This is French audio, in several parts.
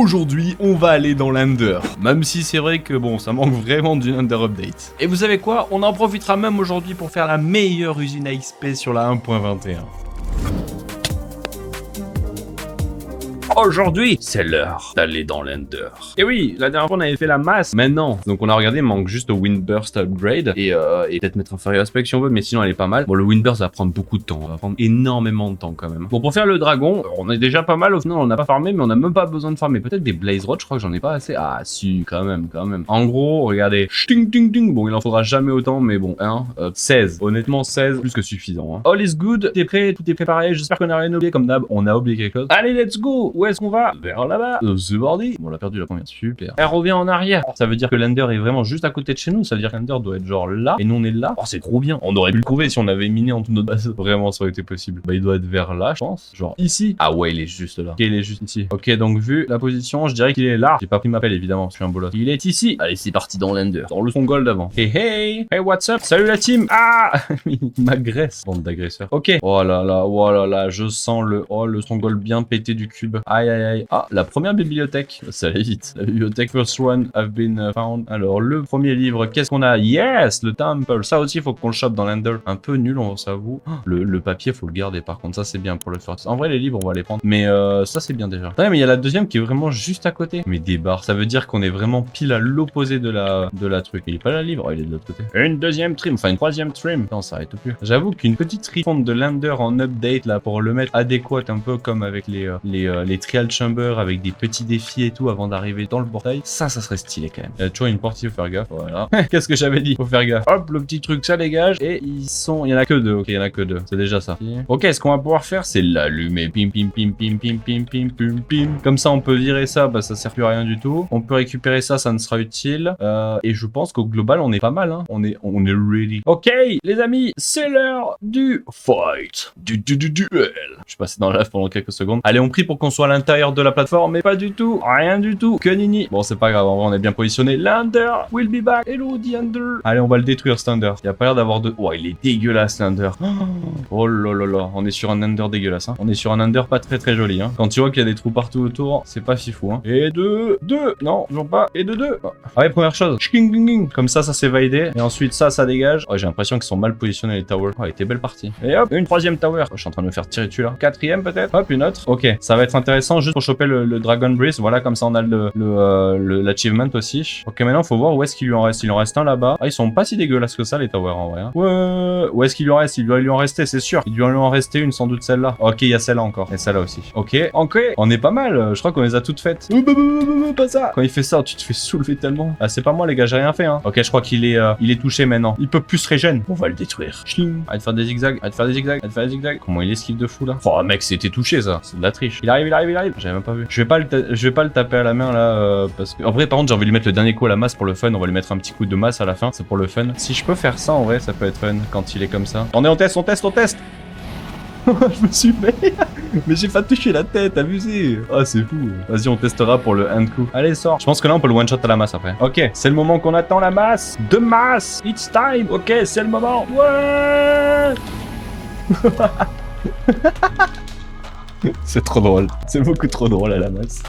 Aujourd'hui, on va aller dans l'Under. Même si c'est vrai que bon, ça manque vraiment d'une Under Update. Et vous savez quoi? On en profitera même aujourd'hui pour faire la meilleure usine à XP sur la 1.21. Aujourd'hui, c'est l'heure d'aller dans l'Under. Et oui, la dernière fois on avait fait la masse, maintenant. Donc on a regardé, il manque juste au Windburst Upgrade et peut-être mettre un Fire Aspect si on veut, mais sinon elle est pas mal. Bon, le Windburst va prendre beaucoup de temps, va prendre énormément de temps quand même. Bon, pour faire le dragon, on est déjà pas mal, au final on n'a pas farmé, mais on n'a même pas besoin de farmer. Peut-être des Blaze Rod, je crois que j'en ai pas assez. Ah si, quand même. En gros, regardez, ting ting ting. Bon, il en faudra jamais autant, mais bon, 16. Honnêtement, 16, plus que suffisant. Hein. All is good, t'es prêt, tout est préparé, j'espère qu'on a rien oublié, comme d'hab, on a oublié quelque chose. Allez, let's go. Où est-ce qu'on va? Vers là-bas. The Bordy. Bon, on l'a perdu la première. Super. Elle revient en arrière. Ça veut dire que l'Under est vraiment juste à côté de chez nous. Ça veut dire que l'Under doit être genre là. Et nous, on est là. Oh, c'est trop bien. On aurait pu le trouver si on avait miné en toute notre base. Vraiment, ça aurait été possible. Bah, il doit être vers là, je pense. Genre ici. Ah ouais, il est juste là. Ok, il est juste ici. Ok, donc vu la position, je dirais qu'il est là. J'ai pas pris ma pelle, évidemment. Je suis un bolos. Il est ici. Allez, c'est parti dans l'Under. Dans le son gold avant. Hey, hey. Hey, what's up? Salut la team. Ah, il m'agresse. Bande d'agresseurs. Ok. Oh là là. Je sens le son gold bien pété du cube. Aïe, aïe, aïe. Ah, la première bibliothèque. Ça allait vite. La bibliothèque first one have been found. Alors, le premier livre, qu'est-ce qu'on a? Yes, le temple. Ça aussi, il faut qu'on le chope dans l'Under. Un peu nul, on s'avoue. Le papier, faut le garder. Par contre, ça, c'est bien pour le first. En vrai, les livres, on va les prendre. Mais ça, c'est bien déjà. Ouais, mais il y a la deuxième qui est vraiment juste à côté. Mais des barres. Ça veut dire qu'on est vraiment pile à l'opposé de la truc. Il est pas là, le livre. Oh, il est de l'autre côté. Une deuxième trim. Enfin, une troisième trim. Non, ça arrête plus. J'avoue qu'une petite refonte de l'Under en update, là, pour le mettre adéquat, un peu comme avec les trial chambers, avec des petits défis et tout avant d'arriver dans le portail, ça serait stylé quand même. Il y a toujours une porte, il faut faire gaffe, voilà. Qu'est-ce que j'avais dit? Faut faire gaffe. Hop, le petit truc, ça dégage. Et il y en a que deux. Ok, il y en a que deux. C'est déjà ça. Ok, ce qu'on va pouvoir faire, c'est l'allumer. Pim, pim, pim, pim, pim, pim, pim, pim, pim. Comme ça, on peut virer ça, bah ça sert plus à rien du tout. On peut récupérer ça, ça ne sera utile. Et je pense qu'au global, on est pas mal, hein. On est ready. Ok, les amis, c'est l'heure du fight. Du duel. Je suis passé dans la lave pendant quelques secondes. Allez, on prie pour qu'on soit à l'intérieur de la plateforme, mais pas du tout. Rien du tout. Que nini. Bon, c'est pas grave. En vrai, on est bien positionné. L'Under will be back. Hello, the Under. Allez, on va le détruire, cet Under. Il y a pas l'air d'avoir de... Oh, il est dégueulasse, l'Under. Oh là là là. On est sur un Under dégueulasse, hein. On est sur un Under pas très très joli, hein. Quand tu vois qu'il y a des trous partout autour, c'est pas fifou, hein. Et deux. Non, toujours pas. Et deux. Ah ouais, première chose. Comme ça s'est validé. Et ensuite, ça dégage. Oh, j'ai l'impression qu'ils sont mal positionnés, les towers. Oh, elle était belle partie. Et hop, une troisième tower. Oh, je suis en train de me faire tirer dessus, là. Quatrième, peut-être. Hop, une autre. Ok, ça va être intéressant juste pour choper le Dragon Breeze. Voilà, comme ça, on a l'achievement aussi. Ok, maintenant, faut voir où est-ce qu'il lui en reste. Il en reste un là-bas. Ah, ils sont pas si dégueulasses que ça, les towers, en vrai. Hein. Ouais. Où est-ce qu'il lui en reste? Il doit lui en rester, c'est sûr. Il doit lui en rester une, sans doute celle-là. Ok, il y a celle-là encore. Et celle-là aussi. Ok. On est pas mal. Je crois qu'on les a toutes faites. Pas ça. Quand il fait ça, tu te fais soulever tellement. Ah, c'est pas moi, les gars, j'ai rien fait, hein. Ok, je crois qu'il est touché maintenant. Il peut plus se régénérer. On va le détruire. Arrête de faire des zigzags. Comment il esquive de fou, là? Oh, mec, c'était touché, ça. C'est de la triche. Il arrive. J'avais même pas vu. Je vais pas le taper à la main, là, parce que... En vrai, par contre, j'ai envie de lui mettre le dernier coup à la masse pour le fun. On va lui mettre un petit coup de masse à la fin. C'est pour le fun. Si je peux faire ça, en vrai, ça peut être fun quand il est comme ça. On teste. Je me suis fait. Mais j'ai pas touché la tête, abusé. Ah, c'est fou. Vas-y, on testera pour le hand coup. Allez, sors. Je pense que là, on peut le one shot à la masse après. Ok, c'est le moment qu'on attend, la masse. De masse. It's time. Ok, c'est le moment. Ouais. C'est trop drôle. C'est beaucoup trop drôle à la masse.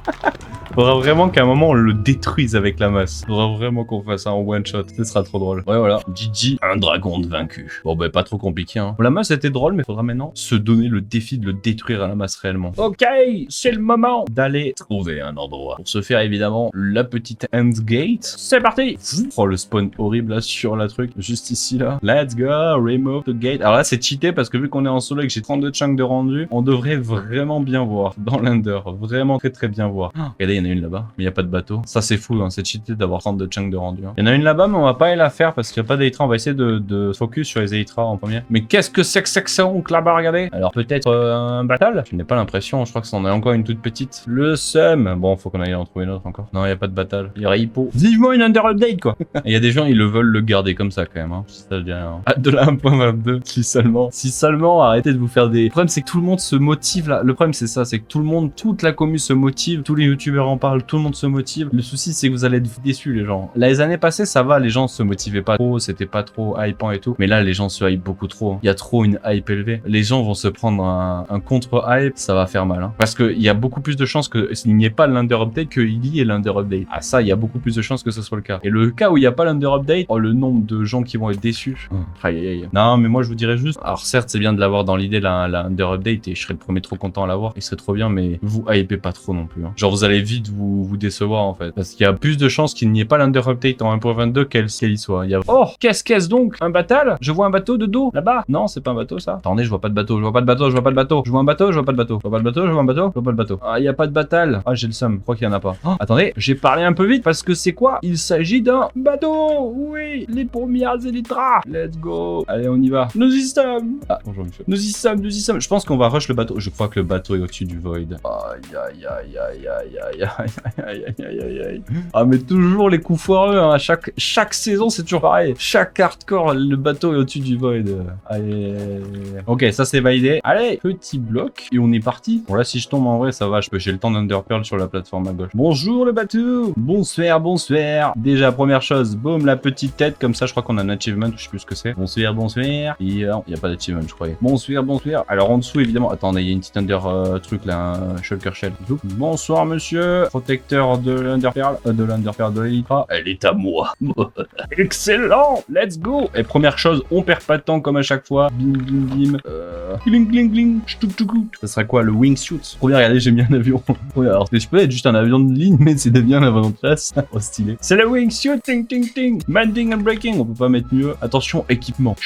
Faudra vraiment qu'à un moment on le détruise avec la masse. Faudra vraiment qu'on fasse ça en one shot. Ce sera trop drôle. Ouais, voilà. GG, un dragon de vaincu. Bon, bah, pas trop compliqué, hein. La masse était drôle, mais faudra maintenant se donner le défi de le détruire à la masse réellement. Ok, c'est le moment d'aller trouver un endroit. Pour ce faire, évidemment, la petite endgate. C'est parti. Oh, le spawn horrible là sur la truc. Juste ici, là. Let's go, remove the gate. Alors là, c'est cheaté parce que vu qu'on est en solo et que j'ai 32 chunks de rendu, on devrait vraiment bien voir dans l'Under. Vraiment très très bien voir. Regardez, il y en a une là-bas, mais il n'y a pas de bateau. Ça, c'est fou, hein. C'est cheaté d'avoir 32 chunks de rendu. Hein. Il y en a une là-bas, mais on va pas aller la faire parce qu'il n'y a pas d'Elytra. On va essayer de focus sur les Elytra en premier. Mais qu'est-ce que c'est que ça là-bas, regardez? Alors, peut-être un battle? Je n'ai pas l'impression. Je crois que c'en est encore une toute petite. Le seum. Bon, faut qu'on aille en trouver une autre encore. Non, il n'y a pas de battle. Il y aurait Hippo. Vivement une Under Update, quoi. Il y a des gens, ils le veulent le garder comme ça, quand même. Hein. Ça, je dis rien. Ah, de la 1.22. Si seulement, arrêtez de vous faire des... Le problème, c'est que tout le monde se motive, là. Le problème, c'est ça. C'est que tout le monde, toute la commu se motive. Tous les youtubeurs en parle, tout le monde se motive. Le souci, c'est que vous allez être déçus, les gens. Les années passées, ça va, les gens se motivaient pas trop, c'était pas trop hypant et tout. Mais là, les gens se hype beaucoup trop. Il y a trop une hype élevée. Les gens vont se prendre un contre-hype, ça va faire mal. Hein. Parce qu'il y a beaucoup plus de chances qu'il n'y ait pas l'under-update qu'il y ait l'under-update. Ah ça, il y a beaucoup plus de chances que ce soit le cas. Et le cas où il n'y a pas l'under-update, oh, le nombre de gens qui vont être déçus. Aïe, aïe, aïe. Non, mais moi, je vous dirais juste... Alors certes, c'est bien de l'avoir dans l'idée, la under-update, et je serais le premier trop content à l'avoir. Il serait trop bien, mais vous hypez pas trop non plus. Hein. Genre, vous allez vite vous décevoir, en fait. Parce qu'il y a plus de chances qu'il n'y ait pas l'under-update en 1.22 qu'elle y soit. Il y a... Oh, qu'est-ce donc? Un battle? Je vois un bateau de dos, là-bas. Non, c'est pas un bateau, ça. Attendez, je vois pas de bateau, je vois pas de bateau, je vois pas de bateau. Je vois un bateau, je vois pas de bateau. Je vois pas de bateau, je vois un bateau, je vois pas de bateau. Ah, il y a pas de battle. Ah, j'ai le seum. Je crois qu'il y en a pas. Oh, attendez, j'ai parlé un peu vite parce que c'est quoi? Il s'agit d'un bateau. Oui, les premières élytras. Let's go. Allez, on y va. Nous y sommes. Ah, bonjour, monsieur. Nous y sommes, nous y sommes. Je pense qu'on va rush le bateau. Je crois que le bateau est au-dessus du void. Aïe, aïe, aïe, aïe, aïe, aïe, aïe, aïe, aïe, aïe, aïe. Ah, mais toujours les coups foireux, hein. Chaque saison, c'est toujours pareil. Chaque hardcore, le bateau est au-dessus du void. Allez. Ok, ça c'est validé. Allez, petit bloc. Et on est parti. Bon, là, si je tombe en vrai, ça va. J'ai le temps d'underpearl sur la plateforme à gauche. Bonjour le bateau. Bonsoir, bonsoir. Déjà, première chose, boum, la petite tête. Comme ça, je crois qu'on a un achievement. Je sais plus ce que c'est. Bonsoir, bonsoir. Et non, il n'y a pas d'achievement, je croyais. Bonsoir, bonsoir. Alors, en dessous, évidemment. Attendez, il y a une petite truc là, un shulker shell. Bonsoir, monsieur. Protecteur de l'underpearl. De l'elytra. Elle est à moi. Excellent. Let's go. Et première chose, on perd pas de temps comme à chaque fois. Bim, bim, bim. Gling, gling, gling. Ça sera quoi, le wingsuit? Trop bien, regardez, j'ai mis un avion. Oui, alors, je peux être juste un avion de ligne, mais c'est bien un avion de classe. Oh, stylé. C'est le wingsuit. Ting, ting, ting. Landing and braking. On peut pas mettre mieux. Attention, équipement.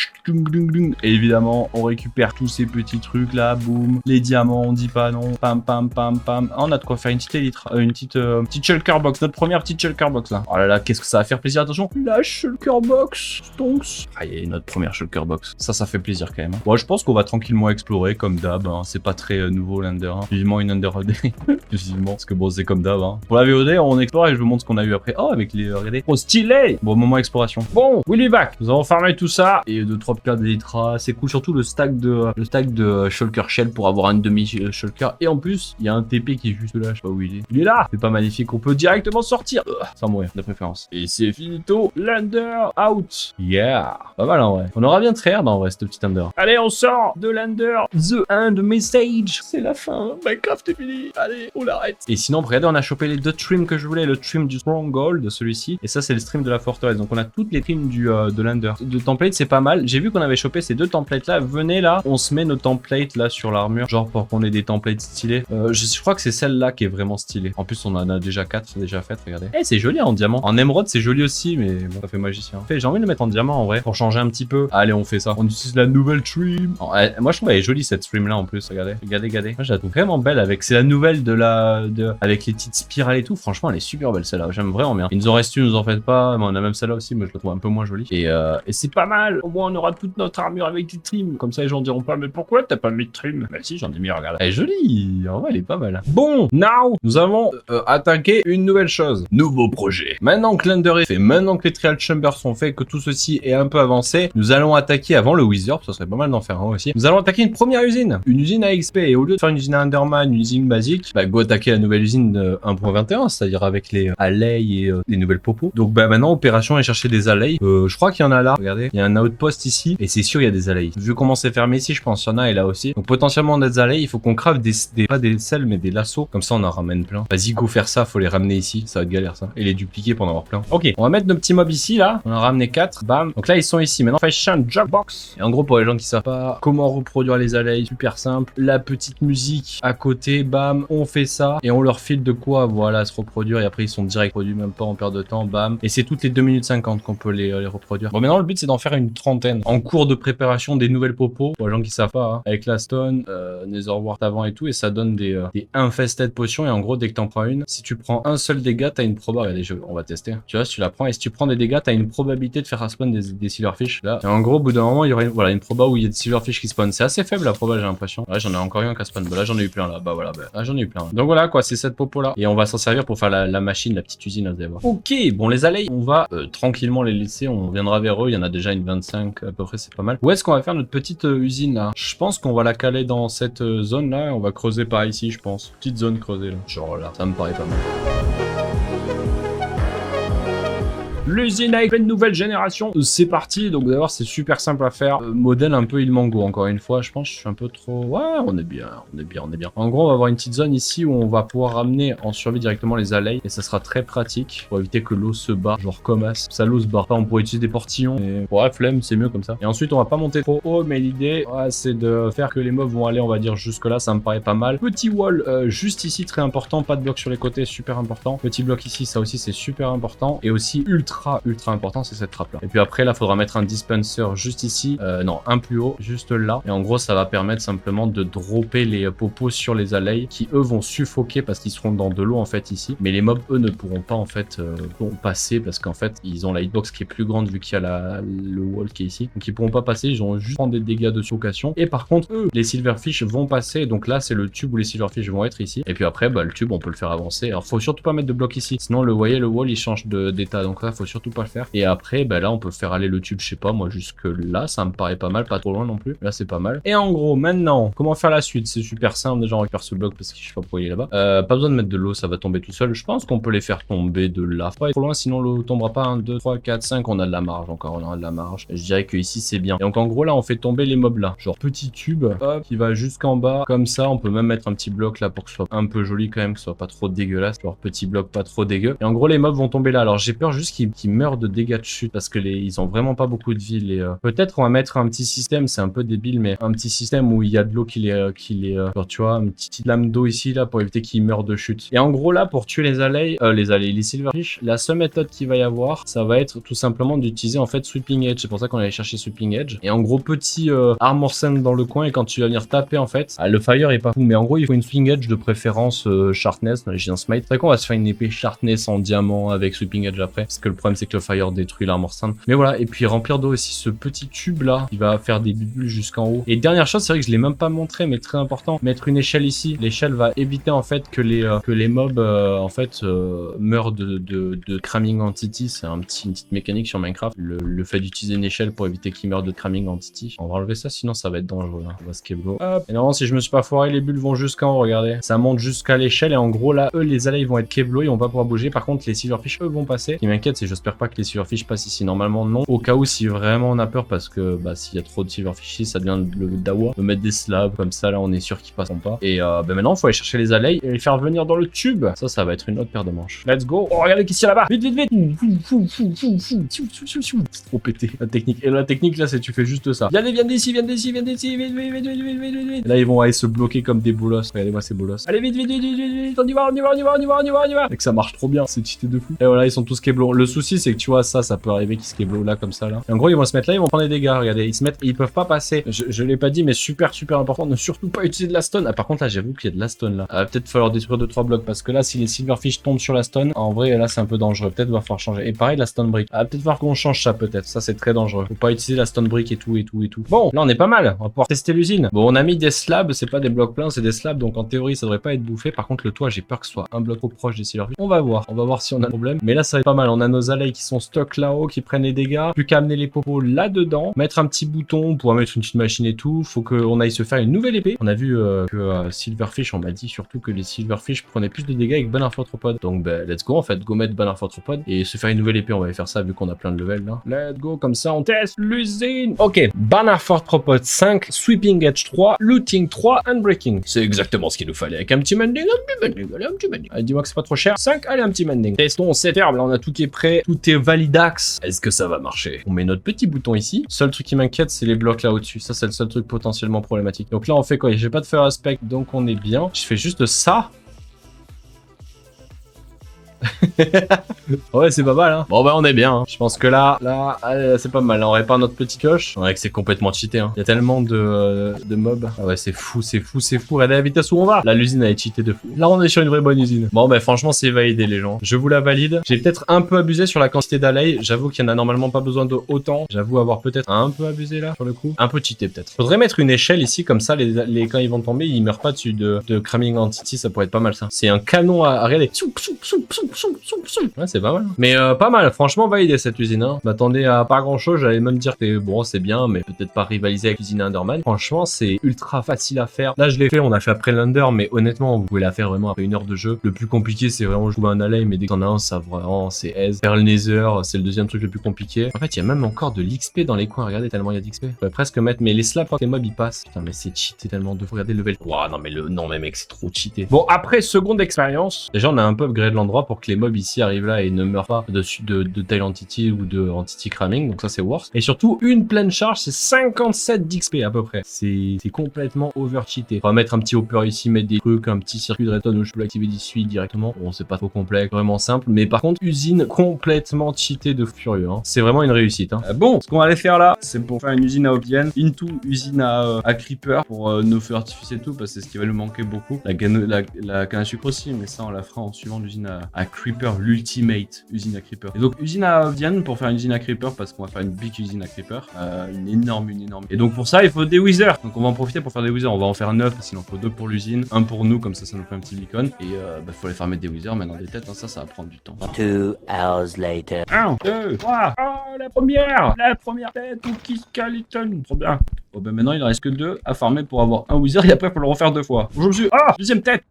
Et évidemment, on récupère tous ces petits trucs là. Boum. Les diamants, on dit pas non. Pam, pam, pam, pam. Ah, on a de quoi faire une petite élytre. Une petite shulker box. Notre première petite shulker box là. Oh là là, qu'est-ce que ça va faire plaisir. Attention. La shulker box. Stonks. Ah, il y a notre première shulker box. Ça fait plaisir quand même. Hein. Bon, je pense qu'on va tranquillement explorer comme d'hab. Hein. C'est pas très nouveau l'under. Hein. Vivement une under update. Vivement. Parce que bon, c'est comme d'hab. Hein. Pour la VOD, on explore et je vous montre ce qu'on a eu après. Oh, avec les. Regardez. Oh, stylé. Bon, moment exploration. Bon, we'll be back. Nous avons farmé tout ça. Et 2-3 cas d'élytra. C'est cool. Surtout le stack de shulker shell pour avoir une demi-shulker. Et en plus, il y a un TP qui est juste là. Je sais pas où il est. Il est là. C'est pas magnifique. On peut directement sortir. Sans mourir, de préférence. Et c'est finito. L'under out. Yeah. Pas mal en vrai. On aura bien très hard en vrai, ce petit under. Allez, on sort de l'under. The end message. C'est la fin. Minecraft est fini. Allez, on l'arrête. Et sinon, regardez, on a chopé les deux trims que je voulais. Le trim du Stronghold, de celui-ci. Et ça, c'est le stream de la forteresse. Donc, on a toutes les trims de l'under. De template, c'est pas mal. J'ai vu qu'on avait chopé ces deux templates là. Venez là. On se met nos templates là sur l'armure. Genre pour qu'on ait des templates stylés. Je crois que c'est celle-là qui est vraiment stylée. En plus, on en a déjà 4 déjà faites. Regardez. Eh, c'est joli en diamant. En émeraude, c'est joli aussi. Mais bon, ça fait magicien. J'ai envie de le mettre en diamant en vrai. Pour changer un petit peu. Allez, on fait ça. On utilise la nouvelle trim. Oh, moi, je trouve elle est jolie cette trim là en plus. Regardez. Regardez. Moi, je la trouve vraiment belle avec. C'est la nouvelle avec les petites spirales et tout. Franchement, elle est super belle celle-là. J'aime vraiment bien. Il nous en reste une, nous en faites pas. Mais on a même celle-là aussi. Mais je la trouve un peu moins jolie. Et c'est pas mal. Au moins, on aura toute notre armure avec des trims. Comme ça, les gens diront pas, mais pourquoi t'as pas mis de trim? Bah si, j'en ai mis, regarde. Elle est jolie. En vrai, elle est pas mal. Bon, now, nous avons attaqué une nouvelle chose. Nouveau projet. Maintenant que l'under est fait, maintenant que les trial chambers sont faits, que tout ceci est un peu avancé, nous allons attaquer avant le wizard. Ça serait pas mal d'en faire un aussi. Nous allons attaquer une première usine. Une usine à XP. Et au lieu de faire une usine à Enderman, une usine basique, bah, go attaquer la nouvelle usine de 1.21, c'est-à-dire avec les alley et les nouvelles popos. Donc, bah, maintenant, opération est chercher des alley. Je crois qu'il y en a là. Regardez. Il y a un outpost ici. Et c'est sûr, il y a des alley. Vu comment c'est fermé ici, je pense qu'il y en a et là aussi. Donc, potentiellement, des alley, il faut qu'on crave pas des selles, mais des lassos. Comme ça, on en ramène plein. Vas-y, go faire ça. Faut les ramener ici. Ça va être galère, ça. Et les dupliquer pour en avoir plein. Ok. On va mettre nos petits mobs ici, là. On en a ramené 4. Bam. Donc là, ils sont ici. Maintenant, fashion jukebox. Et en gros, pour les gens qui savent pas comment reproduire les alley, super simple. La petite musique à côté. Bam. On fait ça. Et on leur file de quoi, voilà, se reproduire. Et après, ils sont direct produits, même pas en perte de temps. Bam. Et c'est toutes les 2 minutes 50 qu'on peut les reproduire. Bon, maintenant, le but, c'est d'en faire une trentaine. En cours de préparation des nouvelles popos. Pour les gens qui savent pas, hein. Avec la stone, Netherwart avant et tout. Et ça donne des infested potions. Et en gros, dès que t'en prends une, si tu prends un seul dégât, t'as une proba. Regardez, on va tester. Tu vois, si tu la prends et si tu prends des dégâts, t'as une probabilité de faire spawn des silverfish. Là, et en gros, au bout d'un moment, il y aurait une proba où il y a des silverfish qui spawnent. C'est assez faible la proba, j'ai l'impression. Là, j'en ai encore eu un qui a spawn. Bah, là, j'en ai eu plein là. Bah voilà, là, j'en ai eu plein. Donc voilà, quoi, c'est cette popo là. Et on va s'en servir pour faire la machine, la petite usine, là, vous allez voir. Ok, bon, les alley, on va tranquillement les laisser. On viendra vers eux. Il y en a déjà une 25 à peu près, c'est pas mal. Où est-ce qu'on va faire notre petite usine là? Je pense qu'on va la caler dans cette zone là. On va creuser par ici, je pense. Petite zone creusée là. Genre là. Ça me paraît pas mal. L'usine avec une nouvelle génération, c'est parti. Donc d'ailleurs c'est super simple à faire. Modèle un peu Ilmango, encore une fois, je pense que je suis un peu trop... Ouais, on est bien. En gros, on va avoir une petite zone ici où on va pouvoir ramener en survie directement les allées et ça sera très pratique pour éviter que l'eau se barre, genre comme as. Ça, l'eau se barre pas, on pourrait utiliser des portillons. Et ouais, flemme, c'est mieux comme ça. Et ensuite, on va pas monter trop haut, mais l'idée, ouais, c'est de faire que les mobs vont aller, on va dire, jusque là, ça me paraît pas mal. Petit wall juste ici, très important, pas de bloc sur les côtés, super important. Petit bloc ici, ça aussi c'est super important. Et aussi ultra important, c'est cette trappe là. Et puis après là faudra mettre un dispenser juste ici, non un plus haut, juste là. Et en gros ça va permettre simplement de dropper les popos sur les allées qui eux vont suffoquer parce qu'ils seront dans de l'eau en fait ici. Mais les mobs eux ne pourront pas en fait passer parce qu'en fait ils ont la hitbox qui est plus grande vu qu'il y a le wall qui est ici. Donc ils pourront pas passer, ils vont juste prendre des dégâts de suffocation. Et par contre eux, les silverfish vont passer. Donc là c'est le tube où les silverfish vont être ici. Et puis après bah, le tube on peut le faire avancer. Alors faut surtout pas mettre de bloc ici, sinon le wall il change d'état. Donc là faut surtout pas le faire. Et après bah là on peut faire aller le tube, je sais pas moi, jusque là, ça me paraît pas mal, pas trop loin non plus. Là c'est pas mal. Et en gros maintenant comment faire la suite, c'est super simple. Déjà on récupère ce bloc parce que je sais pas pourquoi il est là-bas. Pas besoin de mettre de l'eau, ça va tomber tout seul. Je pense qu'on peut les faire tomber de là, pas trop loin sinon l'eau tombera pas. 1, 2, 3, 4, 5, on a de la marge encore, on a de la marge. Je dirais que ici c'est bien. Et donc en gros là on fait tomber les mobs là, genre petit tube hop, qui va jusqu'en bas comme ça. On peut même mettre un petit bloc là pour que ce soit un peu joli quand même, que ce soit pas trop dégueulasse, genre petit bloc pas trop dégueu. Et en gros les mobs vont tomber là. Alors j'ai peur juste qu'ils meurent de dégâts de chute parce que ils ont vraiment pas beaucoup de vie. Et peut-être on va mettre un petit système, c'est un peu débile, mais un petit système où il y a de l'eau qui les genre tu vois, une petite lame d'eau ici là pour éviter qu'ils meurent de chute. Et en gros là pour tuer les silverfish, la seule méthode qu'il va y avoir, ça va être tout simplement d'utiliser en fait sweeping edge. C'est pour ça qu'on allait chercher sweeping edge. Et en gros petit armor sand dans le coin et quand tu vas venir taper en fait, le fire est pas fou, mais en gros il faut une sweeping edge de préférence sharpness. J'ai un smite. C'est vrai qu'on va se faire une épée sharpness en diamant avec sweeping edge après, parce que le problème c'est que le fire détruit l'armor sand. Mais voilà, et puis remplir d'eau aussi ce petit tube là qui va faire des bulles jusqu'en haut. Et dernière chose, c'est vrai que je l'ai même pas montré, mais très important, mettre une échelle ici. L'échelle va éviter en fait que les mobs en fait meurent de cramming entity. C'est une petite mécanique sur Minecraft. Le fait d'utiliser une échelle pour éviter qu'ils meurent de cramming entity. On va enlever ça, sinon ça va être dangereux. Là. On va skeblo. Hop. Et normalement, si je me suis pas foiré, les bulles vont jusqu'en haut. Regardez, ça monte jusqu'à l'échelle et en gros là, eux les allées vont être keblo et on va pouvoir bouger. Par contre, les silverfish eux vont passer. Ce qui m'inquiète, c'est j'espère pas que les silverfish passent ici. Normalement non. Au cas où si vraiment on a peur parce que bah s'il y a trop de silverfish, ça devient le dawa. On peut mettre des slabs comme ça là, on est sûr qu'ils passeront pas. Et bah maintenant, il faut aller chercher les allées et les faire venir dans le tube. Ça va être une autre paire de manches. Let's go. Oh regardez qui est là-bas. Vite. C'est trop pété la technique. Et la technique là, c'est tu fais juste ça. Viens d'ici. Vite. Là ils vont aller se bloquer comme des bolosses. Regardez-moi ces bolosses. Allez vite. On y va. Et que ça marche trop bien. C'est cheaté de fou. Et voilà, ils sont tous keblo. Le souci c'est que tu vois ça peut arriver qu'ils se keblo là comme ça là. Et en gros ils vont se mettre là, ils vont prendre des dégâts. Regardez, ils se mettent, ils peuvent pas passer. Je l'ai pas dit, mais super important, ne surtout pas utiliser de la stone. Ah par contre là j'avoue qu'il y a de la stone là. Peut-être falloir détruire 2-3 blocs parce que là si les silverfish tombent sur la stone, en vrai là c'est un peu dangereux. Peut-être va falloir changer. Et pareil la stone brick. Peut-être voir qu'on change ça peut-être. Ça c'est très dangereux. Faut pas utiliser la stone brick et tout. Bon, là on est pas mal. On va pouvoir tester l'usine. Bon, on a mis des slabs, c'est pas des blocs pleins, c'est des slabs. Donc en théorie ça devrait pas être bouffé. Par contre le toit, j'ai peur que ce soit un bloc trop proche des silverfish. On va voir si on a un problème. Mais là ça va être pas mal. On a nos allées qui sont stock là-haut, qui prennent les dégâts. Plus qu'à amener les popos là-dedans. Mettre un petit bouton, on pourra mettre une petite machine et tout. Faut qu'on aille se faire une nouvelle épée. On a vu que Silverfish, on m'a dit surtout que les Silverfish prenaient plus de dégâts avec Banner Arthropod. Donc bah, let's go en fait, go mettre Banner Arthropod et se faire une nouvelle épée. On va aller faire ça vu qu'on a plein de levels là. Let's go, comme ça on teste l'usine. Ok, Banner Arthropod 5, Sweeping Edge 3, Looting 3, Unbreaking. C'est exactement ce qu'il nous fallait avec un petit mending, allez un petit mending. Allez, dis-moi que c'est pas trop cher. 5, allez un petit mending. Testons cette herbe là, on a tout qui est prêt, tout est validax. Est-ce que ça va marcher? On met notre petit bouton ici. Seul truc qui m'inquiète, c'est les blocs là au-dessus. Ça, c'est le seul truc potentiellement problématique. Donc là, on fait quoi? J'ai pas de fire aspect, donc on est bien. Je fais juste ça. Ouais, c'est pas mal, hein. Bon, bah, on est bien, hein. Je pense que là, c'est pas mal. On répare notre petit coche. Ouais, que c'est complètement cheaté, hein. Il y a tellement de mobs. Ah ouais, c'est fou. Regardez la vitesse où on va. Là, l'usine a été cheatée de fou. Là, on est sur une vraie bonne usine. Bon, bah, franchement, c'est validé, les gens. Je vous la valide. J'ai peut-être un peu abusé sur la quantité d'allées. J'avoue qu'il y en a normalement pas besoin de autant. J'avoue avoir peut-être un peu abusé là, sur le coup. Un peu cheaté, peut-être. Faudrait mettre une échelle ici, comme ça, quand ils vont tomber, ils meurent pas dessus de cramming entity. Ça pourrait être pas mal, ça. C'est un canon à regarder. Ouais, c'est pas mal. Mais pas mal, franchement validé cette usine. Hein. Je m'attendais à pas grand chose, j'allais même dire que bon, c'est bien, mais peut-être pas rivaliser avec l'usine Underman. Franchement, c'est ultra facile à faire. Là, je l'ai fait, on a fait après l'Under, mais honnêtement, vous pouvez la faire vraiment après 1 heure de jeu. Le plus compliqué, c'est vraiment jouer un alley, mais dès que t'en as un, ça vraiment, c'est aise. Faire le Nether, c'est le deuxième truc le plus compliqué. En fait, il y a même encore de l'XP dans les coins, regardez tellement il y a d'XP. Je pourrais presque mettre, mais les slaps quand les mobs ils passent. Putain, mais c'est cheaté tellement de fou. Regardez le level. Waouh, non, mais mec, c'est trop cheaté. Bon, après seconde expérience, déjà, on a un peu upgrade l'endroit pour que les mobs ici arrivent là et ne meurent pas dessus de tail entity ou de entity cramming, donc ça c'est worse. Et surtout, une pleine charge, c'est 57 d'XP à peu près. C'est complètement over cheaté. On va mettre un petit hopper ici, mettre des trucs, un petit circuit de redstone où je peux l'activer d'ici directement. Bon, c'est pas trop complexe, vraiment simple, mais par contre, usine complètement cheatée de furieux. Hein. C'est vraiment une réussite. Hein. Bon, ce qu'on va aller faire là, c'est pour faire une usine à Obsidian, into usine à Creeper pour nos feux artificiels et tout, parce que c'est ce qui va nous manquer beaucoup. La canne à sucre aussi, mais ça on la fera en suivant l'usine à Creeper, l'ultimate usine à Creeper. Et donc usine à Obsidian pour faire une usine à Creeper, parce qu'on va faire une big usine à Creeper, une énorme. Et donc pour ça il faut des withers, donc on va en profiter pour faire des withers, on va en faire 9 parce qu'il en faut 2 pour l'usine, 1 pour nous, comme ça nous fait un petit beacon, et faut aller faire mettre des withers maintenant des têtes, hein, ça va prendre du temps. 2 hours later. 1, 2, 3, oh la première tête, Cookie Skeleton, trop bien. Bon ben maintenant il en reste que 2 à farmer pour avoir un wither et après faut le refaire 2 fois. Bonjour monsieur, ah, deuxième tête.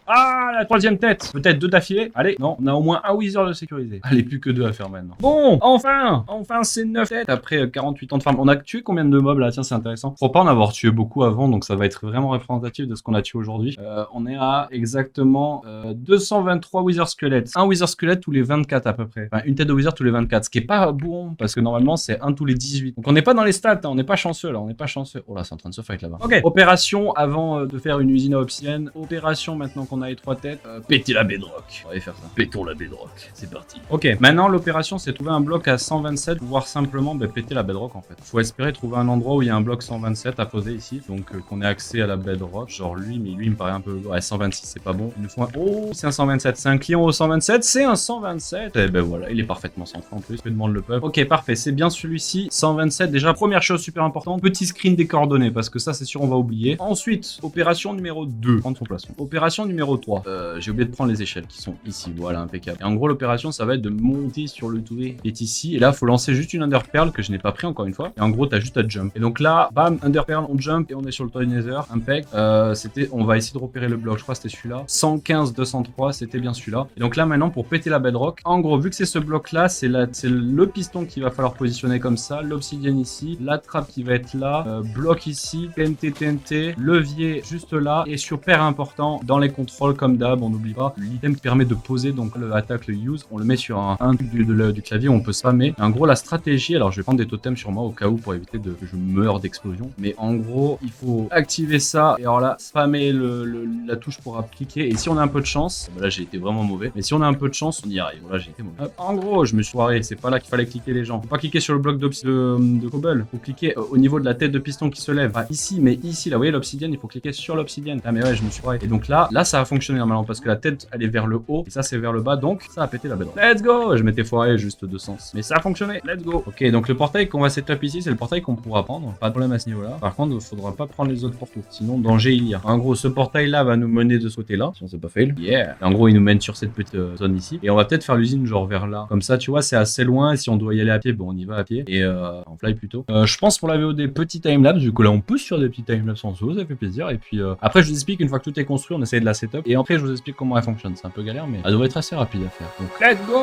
Ah, la troisième tête. Peut-être 2 d'affilée. Allez, non, on a au moins un wither de sécurité. Allez, plus que 2 à faire maintenant. Bon, enfin c'est 9 têtes. Après 48 ans de farm, on a tué combien de mobs là? Tiens, c'est intéressant. Faut pas en avoir tué beaucoup avant, donc ça va être vraiment représentatif de ce qu'on a tué aujourd'hui. On est à exactement 223 wither squelettes. Un wither squelette tous les 24 à peu près. Enfin, une tête de wither tous les 24, ce qui est pas bon, parce que normalement c'est 1 tous les 18. Donc on n'est pas dans les stats, hein, on n'est pas chanceux là, on n'est pas chanceux. Oh là, c'est en train de se fight là-bas. Ok. Opération avant de faire une usine à obsidienne. Opération maintenant qu'on a les 3 têtes. Péter la bedrock. On va aller faire ça. Pétons la bedrock. C'est parti. Ok, maintenant l'opération c'est trouver un bloc à 127, voire simplement péter la bedrock en fait. Faut espérer trouver un endroit où il y a un bloc 127 à poser ici, donc qu'on ait accès à la bedrock. Genre lui, mais lui il me paraît un peu... Ouais, 126 c'est pas bon. Il nous faut un... Oh, c'est un 127. C'est un client au 127, c'est un 127. Et ben voilà, il est parfaitement centré en plus. Je demande le peuple. Ok, parfait, c'est bien celui-ci. 127, déjà première chose super importante, petit screen des coordonnées, parce que ça c'est sûr on va oublier. Ensuite, opération numéro 2, prendre son placement. Opération numéro 3, j'ai oublié de prendre les échelles qui sont ici, voilà, impeccable. Et en gros l'opération ça va être de monter sur le toit qui est ici, et là faut lancer juste une underpearl que je n'ai pas pris encore une fois, et en gros t'as juste à jump. Et donc là, bam, underpearl, on jump, et on est sur le toit du nether, impec. On va essayer de repérer le bloc, je crois que c'était celui-là, 115, 203, c'était bien celui-là. Et donc là maintenant pour péter la bedrock, en gros vu que c'est ce bloc là, c'est le piston qu'il va falloir positionner comme ça, l'obsidienne ici, la trappe qui va être là, bloc ici, TNT, levier juste là, et super important, dans les contrôles comme d'hab, on n'oublie pas, l'item qui permet de poser donc le attaque, le use, on le met sur un du clavier où on peut spammer. Et en gros la stratégie, alors je vais prendre des totems sur moi au cas où pour éviter que je meure d'explosion, mais en gros il faut activer ça, et alors là spammer la touche pour appliquer, et si on a un peu de chance, là j'ai été vraiment mauvais, mais si on a un peu de chance on y arrive. Voilà, j'ai été mauvais. En gros je me suis foiré, c'est pas là qu'il fallait cliquer les gens, faut pas cliquer sur le bloc de cobble, faut cliquer au niveau de la tête de piston qui se lève, pas ici mais ici, là vous voyez l'obsidienne, il faut cliquer sur l'obsidienne. Ah mais ouais, je me suis foiré. Et donc là ça a fonctionné normalement parce que la tête elle est vers le haut et ça c'est vers le bas, donc ça a pété la bedrock. Let's go. Je m'étais foiré juste de sens, mais ça a fonctionné. Let's go. Ok, donc le portail qu'on va setup ici, c'est le portail qu'on pourra prendre, pas de problème à ce niveau là. Par contre il faudra pas prendre les autres portaux, sinon danger il y a. En gros ce portail là va nous mener de ce côté là, si on s'est pas fail. Yeah. Et en gros il nous mène sur cette petite zone ici, et on va peut-être faire l'usine genre vers là, comme ça tu vois c'est assez loin, et si on doit y aller à pied, bon on y va à pied, et en fly plutôt. Je pense pour la VOD petit timelapse, du coup là on peut sur des petits timelapse en dessous, ça fait plaisir, et puis après je vous explique une fois que tout est construit, on essaie de la setup, et après je vous explique comment elle fonctionne. C'est un peu galère mais elle devrait être assez rapide à faire, donc let's go.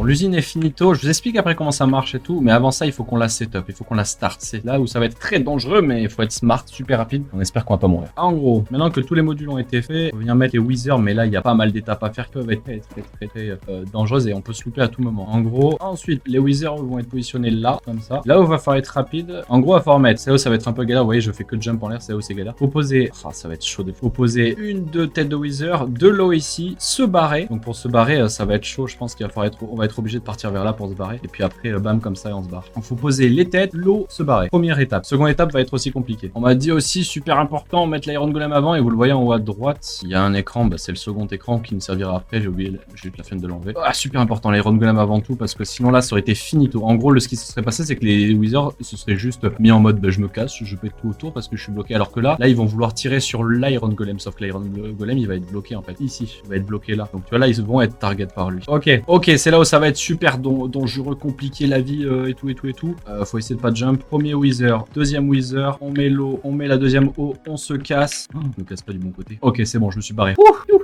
l'usine est finito. Je vous explique après comment ça marche et tout. Mais avant ça, il faut qu'on la setup. Il faut qu'on la start. C'est là où ça va être très dangereux, mais il faut être smart, super rapide. On espère qu'on va pas mourir. En gros, maintenant que tous les modules ont été faits, on va venir mettre les wizards. Mais là, il y a pas mal d'étapes à faire qui peuvent être très dangereuses et on peut se louper à tout moment. En gros, ensuite, les wizards vont être positionnés là, comme ça. Là où il va falloir être rapide. En gros, il va falloir mettre. C'est là où ça va être un peu galère. Vous voyez, je fais que jump en l'air. C'est là où c'est galère. Faut poser. Oh, ça va être chaud. Faut poser deux têtes de wizard, de l'eau ici, se barrer. Donc pour se barrer, ça va être chaud. Je pense qu'il va falloir on va être obligé de partir vers là pour se barrer. Et puis après, bam, comme ça, et on se barre. Donc faut poser les têtes, l'eau, se barrer. Première étape. Seconde étape va être aussi compliquée. On m'a dit aussi, super important, mettre l'Iron Golem avant. Et vous le voyez en haut à droite, il y a un écran. Bah, c'est le second écran qui me servira après. J'ai oublié, j'ai eu la flemme de l'enlever. Ah, super important, l'Iron Golem avant tout, parce que sinon là, ça aurait été finito. En gros, ce qui se serait passé, c'est que les wizards se seraient juste mis en mode, bah, je me casse, je pète tout autour parce que je suis bloqué. Alors que là, ils vont vouloir tirer sur l'Iron Golem. Sauf que l'Iron Golem, il va être bloqué en fait. Ici, il va être bloqué là. Donc tu vois, là, ils vont être target par lui. Ok, c'est là où ça va être super dangereux, compliqué la vie et tout. Faut essayer de pas jump. Premier wizard, deuxième wizard, on met l'eau, on met la deuxième eau, on se casse. Je me casse pas du bon côté. Ok, c'est bon, je me suis barré.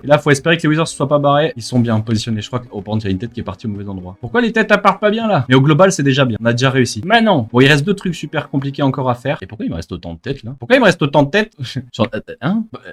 Et là, faut espérer que les wizards se soient pas barrés. Ils sont bien positionnés. Je crois que, par contre, il y a une tête qui est partie au mauvais endroit. Pourquoi les têtes partent pas bien là? Mais au global, c'est déjà bien. On a déjà réussi. Maintenant, bon, il reste deux trucs super compliqués encore à faire. Et pourquoi il me reste autant de têtes là? Pourquoi il me reste autant de têtes?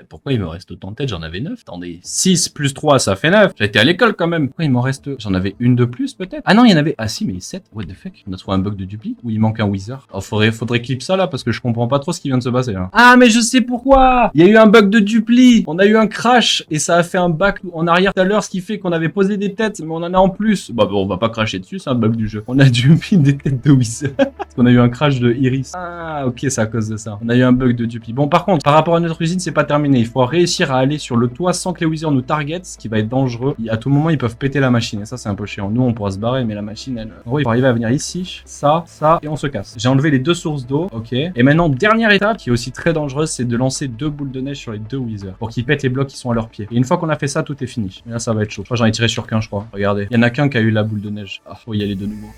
Pourquoi il me reste autant de têtes? J'en avais 9. Attendez. 6 plus 3, ça fait 9. J'ai été à l'école quand même. Pourquoi il m'en reste? J'en avais une de plus peut-être? Ah non, il y en avait. Ah si, mais 7. What the fuck? On a trouvé un bug de dupli où il manque un wizard. Alors faudrait clip ça là parce que je comprends pas trop ce qui vient de se passer là. Ah, mais je sais pourquoi! Il y a eu un bug de dupli. On a eu un crash et ça a fait un back en arrière tout à l'heure, ce qui fait qu'on avait posé des têtes, mais on en a en plus. Bah, bon, on va pas cracher dessus, c'est un bug du jeu. On a dupli des têtes de wizard. Parce qu'on a eu un crash de Iris. Ah, ok, c'est à cause de ça. On a eu un bug de dupli. Bon, par contre, par rapport à notre usine, c'est pas terminé. Il faut réussir à aller sur le toit sans que les wizards nous targetent, ce qui va être dangereux. À tout moment, ils peuvent péter la machine et ça, c'est un peu chiant. Nous, on pourra se barrer, mais la machine, elle. En gros, il faut arriver à venir ici, ça, et on se casse. J'ai enlevé les deux sources d'eau, ok. Et maintenant, dernière étape qui est aussi très dangereuse, c'est de lancer deux boules de neige sur les deux wizards pour qu'ils pètent les blocs qui sont à leurs pieds. Et une fois qu'on a fait ça, tout est fini. Et là, ça va être chaud. Je crois que j'en ai tiré sur qu'un, je crois. Regardez. Il y en a qu'un qui a eu la boule de neige. Ah, faut y aller de nouveau.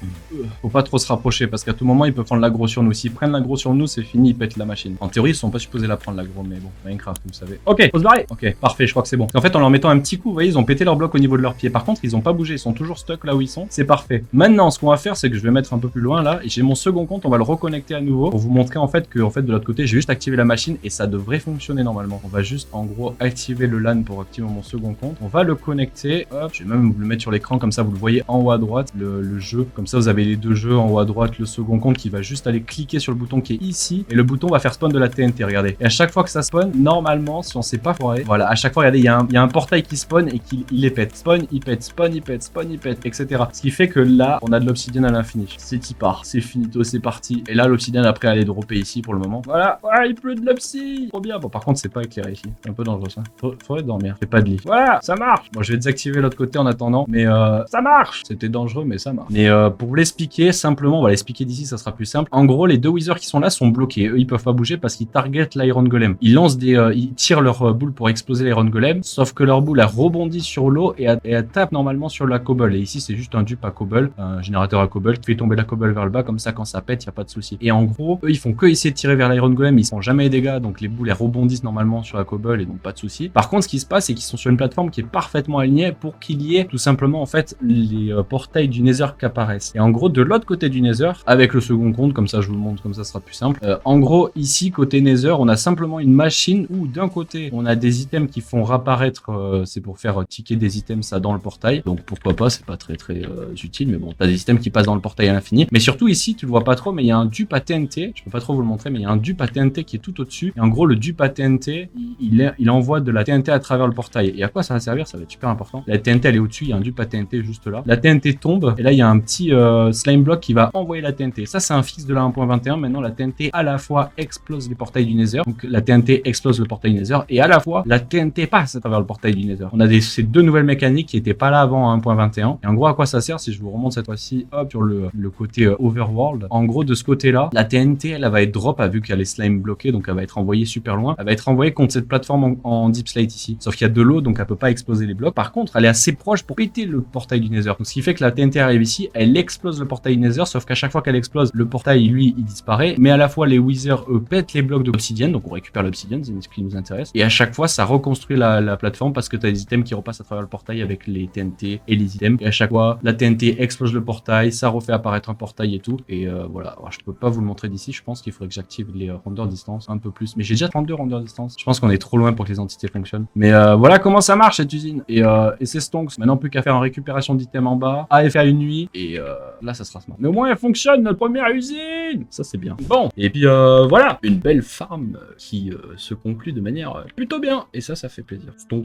Faut pas trop se rapprocher parce qu'à tout moment, ils peuvent prendre l'aggro sur nous. S'ils prennent l'aggro sur nous, c'est fini, ils pètent la machine. En théorie, ils sont pas supposés la prendre l'aggro, mais bon, Minecraft, vous savez. Ok, faut se barrer. Ok, parfait, je crois que c'est bon. En fait, en leur mettant un petit coup, vous voyez, ils ont pété leur bloc au niveau de leurs pieds. Par contre, ils ont pas bougé, ils sont toujours stuck là où ils sont. C'est parfait. Maintenant, ce qu'on va faire, c'est que je vais mettre un peu plus loin là. Et j'ai mon second compte, on va le reconnecter à nouveau pour vous montrer en fait que de l'autre côté, j'ai juste activé la machine et ça devrait fonctionner normalement. On va juste en gros activer le LAN pour activer mon second compte. On va le connecter. Hop, je vais même vous le mettre sur l'écran comme ça, vous le voyez en haut à droite, le jeu. Comme ça, vous avez les deux jeux en haut à droite, le second compte qui va juste aller cliquer sur le bouton qui est ici et le bouton va faire spawn de la TNT. Regardez. Et à chaque fois que ça spawn, normalement, si on s'est pas foiré, voilà, à chaque fois, regardez, il y a un portail qui spawn et qu'il les pète. Spawn, il pète, spawn, il pète, spawn, il pète, etc. Ce qui fait que là, on a de l'obsidienne à l'infini. C'est y part, c'est finito, c'est parti. Et là, l'obsidienne après, elle est droppée ici pour le moment. Voilà, il pleut de l'obsidienne. Trop bien. Bon, par contre, c'est pas éclairé ici. C'est un peu dangereux ça. Faudrait dormir. J'ai pas de lit. Voilà, ça marche. Bon, je vais désactiver l'autre côté en attendant, mais ça marche. C'était dangereux, mais ça marche. Mais pour vous l'expliquer, simplement, on va l'expliquer d'ici, ça sera plus simple. En gros, les deux wizards qui sont là sont bloqués. Eux, ils peuvent pas bouger parce qu'ils targetent l'Iron Golem. Ils lancent ils tirent leur boule pour exploser l'Iron Golem, sauf que leur boule, elle rebondit sur l'eau et elle tape normalement sur la cobble. Et ici, c'est juste un dupe à cobble, un générateur à cobble qui fait tomber la cobble vers le bas, comme ça, quand ça pète, y a pas de souci. Et en gros, eux, ils font que essayer de tirer vers l'Iron Golem, ils font jamais les dégâts, donc les boules, elles rebondissent normalement sur la cobble et donc pas de souci. Par contre, ce qui se passe, c'est qu'ils sont sur une plateforme qui est parfaitement alignée pour qu'il y ait tout simplement, en fait, les portails du Nether qui apparaissent. Et en gros, de l'autre côté du Nether, avec le second compte, comme ça, je vous le montre, comme ça sera plus simple. En gros, ici, côté Nether, on a simplement une machine où d'un côté, on a des items qui font réapparaître, c'est pour faire ticker des items ça dans le portail. Donc pourquoi pas, c'est pas très utile, mais bon, t'as des items qui passent dans le portail à l'infini. Mais surtout ici, tu le vois pas trop, mais il y a un dupe à TNT. Je peux pas trop vous le montrer, mais il y a un dupe à TNT qui est tout au-dessus. Et en gros, le dupe à TNT, il envoie de la TNT à travers le portail. Et à quoi ça va servir? Ça va être super important. La TNT, elle est au-dessus, il y a un dupe à TNT juste là. La TNT tombe, et là, il y a un petit slime block qui va envoyer la TNT. Ça, c'est un fixe de la 1.21. Maintenant, la TNT à la fois explose les portails du Nether. Donc la TNT explose le portail du Nether, et à la fois, la TNT passe à travers le portail du Nether. On a ces deux nouvelles mécaniques qui étaient pas là avant à 1.21. Et en gros, à quoi ça sert? Si je vous remonte cette fois-ci, hop, sur le côté overworld. En gros, de ce côté-là, la TNT, elle va être drop, vu qu'il y a les slimes bloqués, donc elle va être envoyée super loin. Elle va être envoyée contre cette plateforme en deep slate ici. Sauf qu'il y a de l'eau, donc elle peut pas exploser les blocs. Par contre, elle est assez proche pour péter le portail du Nether. Donc ce qui fait que la TNT arrive ici, elle explose le portail du Nether, sauf qu'à chaque fois qu'elle explose, le portail, lui, il disparaît. Mais à la fois, les wizards, eux, pètent les blocs d'obsidienne, donc on récupère l'obsidienne, c'est ce qui nous intéresse. Et à chaque fois, ça reconstruit la plateforme parce que tu as des items qui repassent à travers le portail avec les TNT et les items. Et à chaque fois, fois, la TNT explose le portail, ça refait apparaître un portail et tout. Et voilà, alors, je peux pas vous le montrer d'ici, je pense qu'il faudrait que j'active les render distance un peu plus. Mais j'ai déjà 32 render distance. Je pense qu'on est trop loin pour que les entités fonctionnent. Mais voilà comment ça marche cette usine. Et c'est Stonks. Maintenant plus qu'à faire une récupération d'items en bas, à faire une nuit. Et là ça sera smart. Mais au moins elle fonctionne, notre première usine. Ça c'est bien. Bon, et puis voilà, une belle farm qui se conclut de manière plutôt bien. Et ça fait plaisir. Stonks.